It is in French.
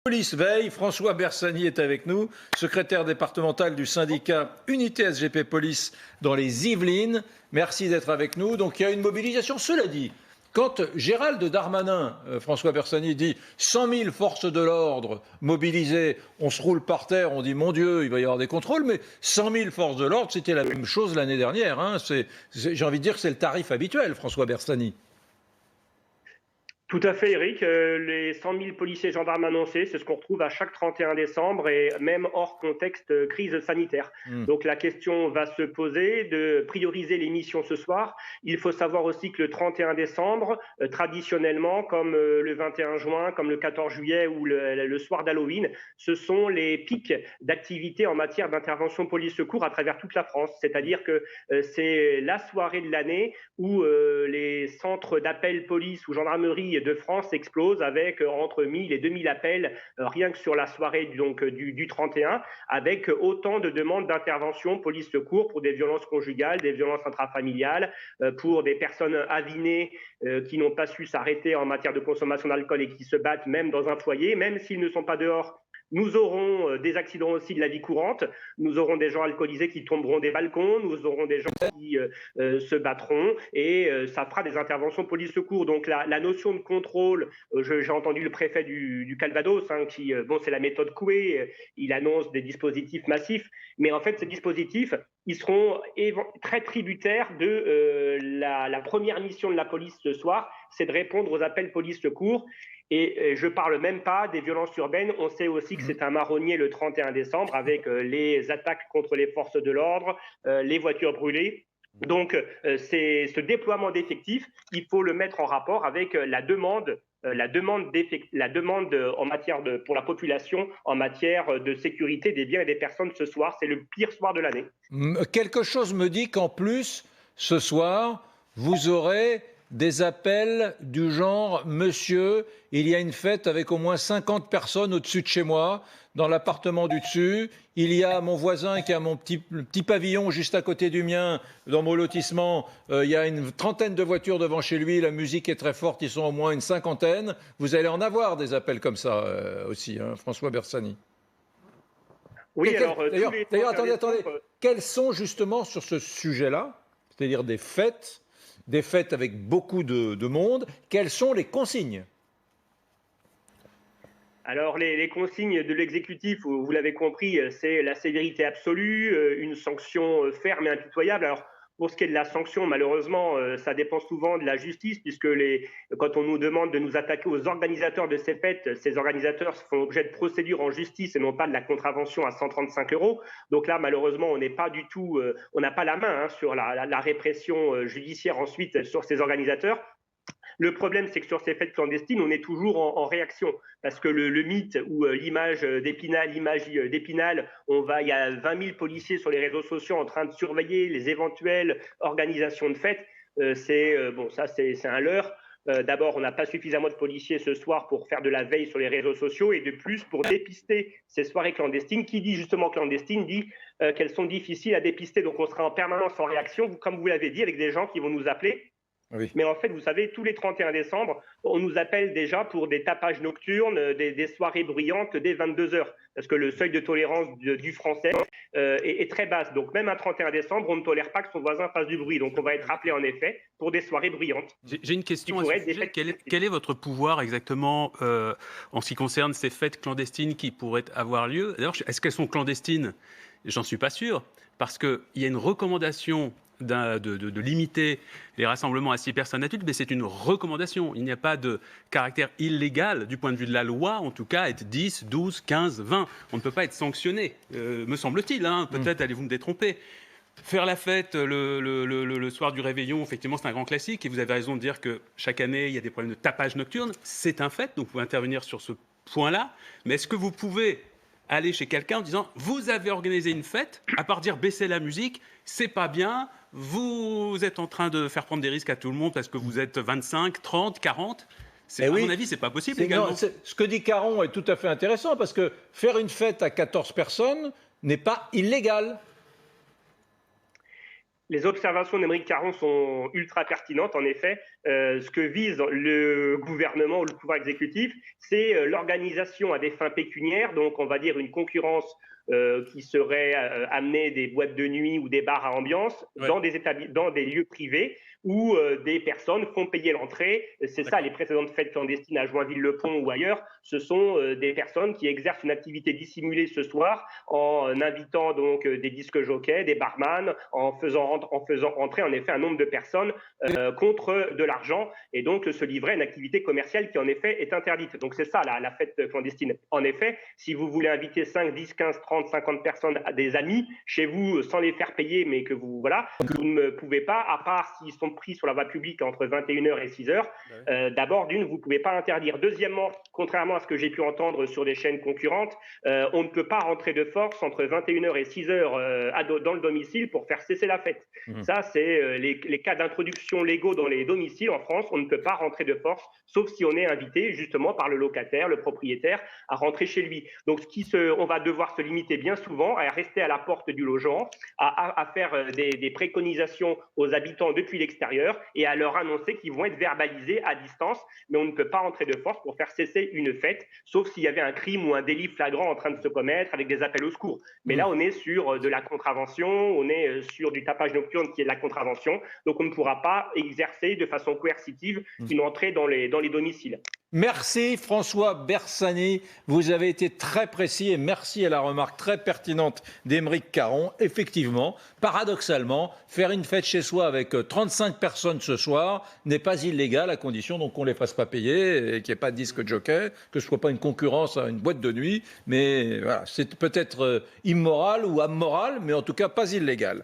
Police veille, François Bersani est avec nous, secrétaire départemental du syndicat Unité SGP Police dans les Yvelines. Merci d'être avec nous. Donc il y a une mobilisation. Cela dit, quand Gérald Darmanin, François Bersani, dit 100 000 forces de l'ordre mobilisées, on se roule par terre, on dit mon Dieu, il va y avoir des contrôles, mais 100 000 forces de l'ordre, c'était la même chose l'année dernière. Hein. J'ai envie de dire que c'est le tarif habituel, François Bersani. Tout à fait, Eric. Les 100 000 policiers et gendarmes annoncés, c'est ce qu'on retrouve à chaque 31 décembre et même hors contexte crise sanitaire. Donc la question va se poser de prioriser les missions ce soir. Il faut savoir aussi que le 31 décembre, traditionnellement, comme le 21 juin, comme le 14 juillet ou le soir d'Halloween, ce sont les pics d'activité en matière d'intervention police-secours à travers toute la France. C'est-à-dire que c'est la soirée de l'année où les centres d'appel police ou gendarmerie de France explose avec entre 1000 et 2000 appels rien que sur la soirée du 31, avec autant de demandes d'intervention police-secours pour des violences conjugales, des violences intrafamiliales, pour des personnes avinées qui n'ont pas su s'arrêter en matière de consommation d'alcool et qui se battent même dans un foyer, même s'ils ne sont pas dehors. Nous aurons des accidents aussi de la vie courante, nous aurons des gens alcoolisés qui tomberont des balcons, nous aurons des gens qui se battront et ça fera des interventions police-secours. Donc la notion de contrôle, j'ai entendu le préfet du Calvados qui, c'est la méthode Coué, il annonce des dispositifs massifs, mais en fait ces dispositifs, ils seront très tributaires de la première mission de la police ce soir, c'est de répondre aux appels police-secours. Et je ne parle même pas des violences urbaines. On sait aussi que c'est un marronnier le 31 décembre avec les attaques contre les forces de l'ordre, les voitures brûlées. Donc, ce déploiement d'effectifs, il faut le mettre en rapport avec la demande en matière pour la population en matière de sécurité des biens et des personnes ce soir. C'est le pire soir de l'année. Quelque chose me dit qu'en plus, ce soir, vous aurez des appels du genre « Monsieur, il y a une fête avec au moins 50 personnes au-dessus de chez moi, dans l'appartement du dessus. Il y a mon voisin qui a mon petit pavillon juste à côté du mien, dans mon lotissement. Il y a une trentaine de voitures devant chez lui, la musique est très forte, ils sont au moins une cinquantaine. » Vous allez en avoir des appels comme ça aussi, hein, François Bersani. Oui, D'ailleurs, attendez. Quels sont justement sur ce sujet-là, c'est-à-dire des fêtes avec beaucoup de monde, quelles sont les consignes ? Alors, les consignes de l'exécutif, vous l'avez compris, c'est la sévérité absolue, une sanction ferme et impitoyable. Alors, pour ce qui est de la sanction, malheureusement, ça dépend souvent de la justice, puisque quand on nous demande de nous attaquer aux organisateurs de ces fêtes, ces organisateurs font objet de procédures en justice et non pas de la contravention à 135 €. Donc là, malheureusement, on n'est pas du tout, on n'a pas la main sur la répression judiciaire ensuite sur ces organisateurs. Le problème, c'est que sur ces fêtes clandestines, on est toujours en réaction parce que le mythe ou l'image d'Épinal, il y a 20 000 policiers sur les réseaux sociaux en train de surveiller les éventuelles organisations de fêtes. C'est un leurre. D'abord, on n'a pas suffisamment de policiers ce soir pour faire de la veille sur les réseaux sociaux et de plus pour dépister ces soirées clandestines. Qui dit justement clandestines dit qu'elles sont difficiles à dépister. Donc, on sera en permanence en réaction, comme vous l'avez dit, avec des gens qui vont nous appeler. Oui. Mais en fait, vous savez, tous les 31 décembre, on nous appelle déjà pour des tapages nocturnes, des soirées bruyantes dès 22 h, parce que le seuil de tolérance du français est très basse. Donc même un 31 décembre, on ne tolère pas que son voisin fasse du bruit. Donc on va être appelé en effet pour des soirées bruyantes. J'ai une question à ce sujet. Quel est votre pouvoir exactement en ce qui concerne ces fêtes clandestines qui pourraient avoir lieu ? D'ailleurs, est-ce qu'elles sont clandestines ? J'en suis pas sûr, parce qu'il y a une recommandation de limiter les rassemblements à 6 personnes adultes, mais c'est une recommandation. Il n'y a pas de caractère illégal du point de vue de la loi, en tout cas, être 10, 12, 15, 20. On ne peut pas être sanctionné, me semble-t-il. Peut-être allez-vous me détromper. Faire la fête le soir du réveillon, effectivement, c'est un grand classique. Et vous avez raison de dire que chaque année, il y a des problèmes de tapage nocturne. C'est un fait, donc vous pouvez intervenir sur ce point-là. Mais est-ce que vous pouvez aller chez quelqu'un en disant « Vous avez organisé une fête, à part dire baisser la musique, c'est pas bien, vous êtes en train de faire prendre des risques à tout le monde parce que vous êtes 25, 30, 40 ». À mon avis, c'est pas possible également. Ce que dit Caron est tout à fait intéressant parce que faire une fête à 14 personnes n'est pas illégal. Les observations d'Aymeric Caron sont ultra pertinentes. En effet, ce que vise le gouvernement ou le pouvoir exécutif, c'est l'organisation à des fins pécuniaires, donc on va dire une concurrence qui serait amener des boîtes de nuit ou des bars à ambiance dans des lieux privés où des personnes font payer l'entrée. C'est ça, les précédentes fêtes clandestines à Joinville-le-Pont ou ailleurs, ce sont des personnes qui exercent une activité dissimulée ce soir en invitant donc des disques jockeys, des barman, en faisant entrer en effet un nombre de personnes contre de l'argent et donc se livrer à une activité commerciale qui en effet est interdite. Donc c'est ça la fête clandestine. En effet, si vous voulez inviter 5, 10, 15, 30, 50 personnes à des amis chez vous sans les faire payer, mais que vous ne pouvez pas, à part s'ils sont pris sur la voie publique entre 21h et 6h, d'abord d'une, vous ne pouvez pas interdire. Deuxièmement, contrairement à ce que j'ai pu entendre sur des chaînes concurrentes, on ne peut pas rentrer de force entre 21h et 6h dans le domicile pour faire cesser la fête. Ça, c'est les cas d'introduction légaux dans les domiciles en France, on ne peut pas rentrer de force, sauf si on est invité justement par le locataire, le propriétaire, à rentrer chez lui. Donc on va devoir se limiter bien souvent à rester à la porte du logement, à faire des préconisations aux habitants depuis l'extérieur et à leur annoncer qu'ils vont être verbalisés à distance, mais on ne peut pas entrer de force pour faire cesser une fête, sauf s'il y avait un crime ou un délit flagrant en train de se commettre avec des appels au secours. Mais là, on est sur de la contravention, on est sur du tapage nocturne qui est de la contravention, donc on ne pourra pas exercer de façon coercitive une entrée dans les domiciles. Merci François Bersani, vous avez été très précis et merci à la remarque très pertinente d'Aymeric Caron. Effectivement, paradoxalement, faire une fête chez soi avec 35 personnes ce soir n'est pas illégal à condition donc qu'on ne les fasse pas payer et qu'il n'y ait pas de disque jockey, que ce ne soit pas une concurrence à une boîte de nuit, mais voilà, c'est peut-être immoral ou amoral, mais en tout cas pas illégal.